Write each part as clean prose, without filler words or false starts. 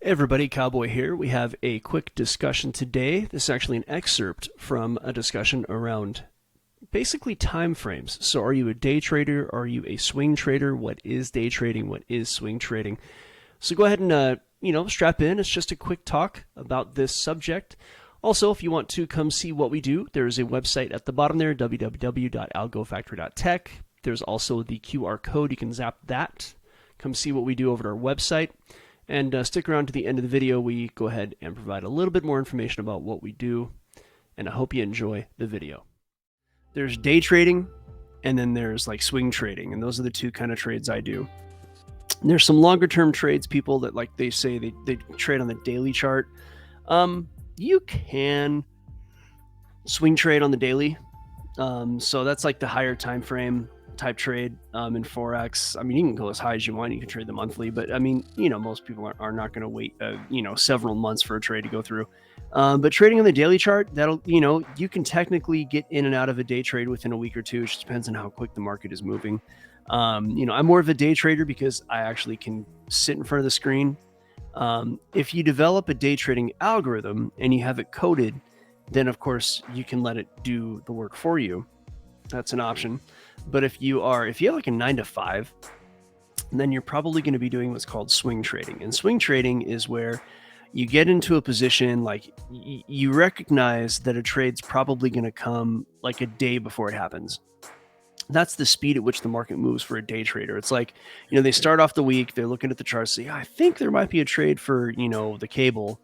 Hey everybody, Cowboy here. We have a quick discussion today. This is actually an excerpt from a discussion around basically time frames. So are you a day trader? Are you a swing trader? What is day trading? What is swing trading? So go ahead and strap in. It's just a quick talk about this subject. Also, if you want to come see what we do, there is a website at the bottom there, www.algofactory.tech. There's also the QR code. You can zap that. Come see what we do over at our website. And stick around to the end of the video. We go ahead and provide a little bit more information about what we do. And I hope you enjoy the video. There's day trading, and then there's like swing trading. And those are the two kind of trades I do. And there's some longer term trades, people that like they say they trade on the daily chart. You can swing trade on the daily. So that's like the higher time frame type trade in Forex. I mean, you can go as high as you want. You can trade the monthly, but I mean, most people are not going to wait, several months for a trade to go through. But trading on the daily chart, that'll, you can technically get in and out of a day trade within a week or two. It just depends on how quick the market is moving. I'm more of a day trader because I actually can sit in front of the screen. If you develop a day trading algorithm and you have it coded, then of course you can let it do the work for you. That's an option. But if you have like a 9 to 5, then you're probably going to be doing what's called swing trading. And swing trading is where you get into a position like you recognize that a trade's probably going to come like a day before it happens. That's the speed at which the market moves for a day trader. It's like, they start off the week, they're looking at the charts, say, I think there might be a trade for, the cable.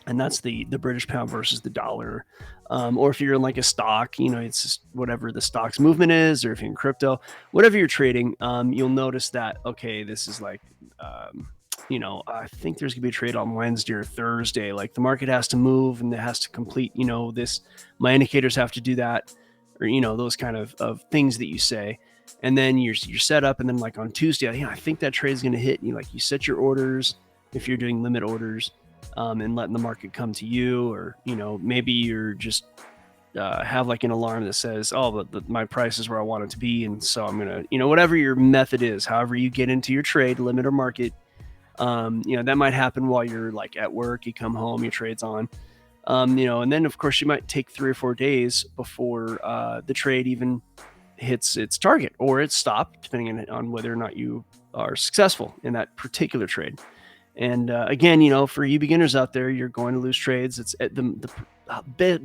And that's the British pound versus the dollar. Or if you're in like a stock, it's just whatever the stock's movement is, or if you're in crypto, whatever you're trading, you'll notice that, okay, this is like, I think there's gonna be a trade on Wednesday or Thursday. Like the market has to move and it has to complete, this, my indicators have to do that, or, those kind of things that you say. And then you're set up. And then like on Tuesday, I think that trade is going to hit. You set your orders if you're doing limit orders. And letting the market come to you, or maybe you're just have like an alarm that says, oh, but my price is where I want it to be, and so I'm gonna, whatever your method is, however you get into your trade, limit or market, that might happen while you're like at work. You come home, your trade's on, and then of course you might take 3 or 4 days before the trade even hits its target or its stop, depending on whether or not you are successful in that particular trade. And again, for you beginners out there, you're going to lose trades. It's the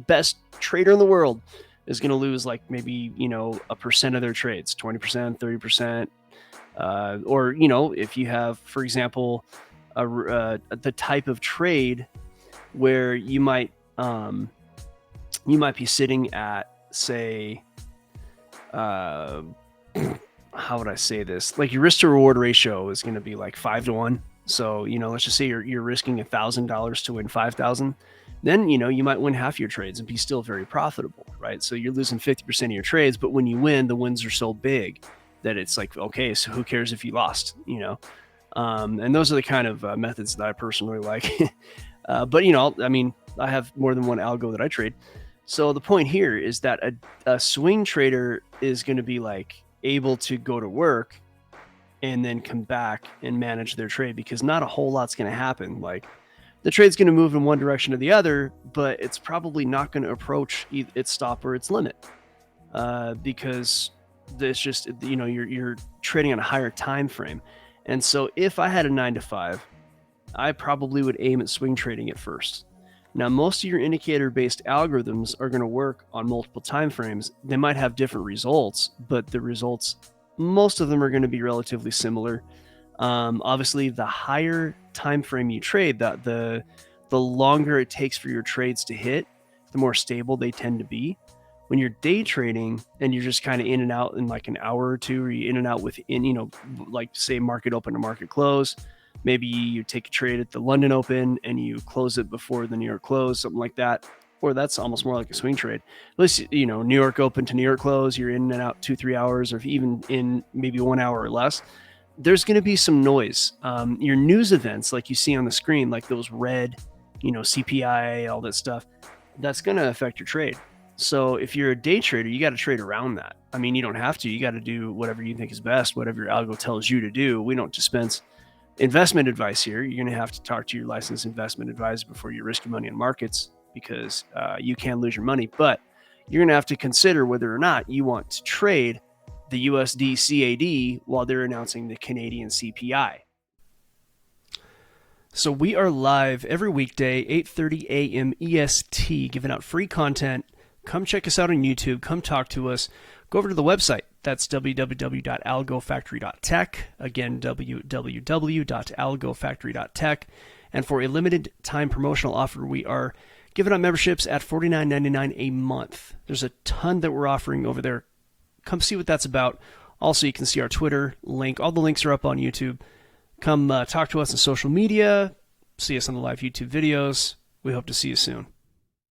best trader in the world is going to lose like maybe, 1% of their trades, 20%, 30%. Or, if you have, for example, the type of trade where you might be sitting at, say, how would I say this? Like your risk to reward ratio is going to be like 5 to 1. So, let's just say you're risking $1,000 to win 5,000. Then, you might win half your trades and be still very profitable, right? So you're losing 50% of your trades, but when you win, the wins are so big that it's like, okay, so who cares if you lost, and those are the kind of methods that I personally like. But, I have more than one algo that I trade. So the point here is that a swing trader is going to be like able to go to work and then come back and manage their trade, because not a whole lot's going to happen. Like the trade's going to move in one direction or the other, but it's probably not going to approach its stop or its limit, because it's just, you're trading on a higher time frame. And so if I had a 9 to 5, I probably would aim at swing trading at first. Now, most of your indicator-based algorithms are going to work on multiple time frames. They might have different results, but the results, most of them are going to be relatively similar. Obviously, the higher time frame you trade, the longer it takes for your trades to hit, the more stable they tend to be. When you're day trading and you're just kind of in and out in like an hour or two, or you're in and out within, like say market open to market close. Maybe you take a trade at the London Open and you close it before the New York close, something like that. Or that's almost more like a swing trade. At least, New York Open to New York close, you're in and out 2-3 hours, or even in maybe 1 hour or less. There's going to be some noise. Your news events, like you see on the screen, like those red, CPI, all that stuff, that's going to affect your trade. So if you're a day trader, you got to trade around that. I mean, you don't have to. You got to do whatever you think is best, whatever your algo tells you to do. We don't dispense investment advice here. You're going to have to talk to your licensed investment advisor before you risk your money in markets, because you can lose your money. But you're going to have to consider whether or not you want to trade the USD CAD while they're announcing the Canadian CPI. So we are live every weekday, 8:30 a.m. EST, giving out free content. Come check us out on YouTube. Come talk to us. Go over to the website. That's www.algofactory.tech. Again, www.algofactory.tech. And for a limited time promotional offer, we are giving out memberships at $49.99 a month. There's a ton that we're offering over there. Come see what that's about. Also, you can see our Twitter link. All the links are up on YouTube. Come talk to us on social media. See us on the live YouTube videos. We hope to see you soon.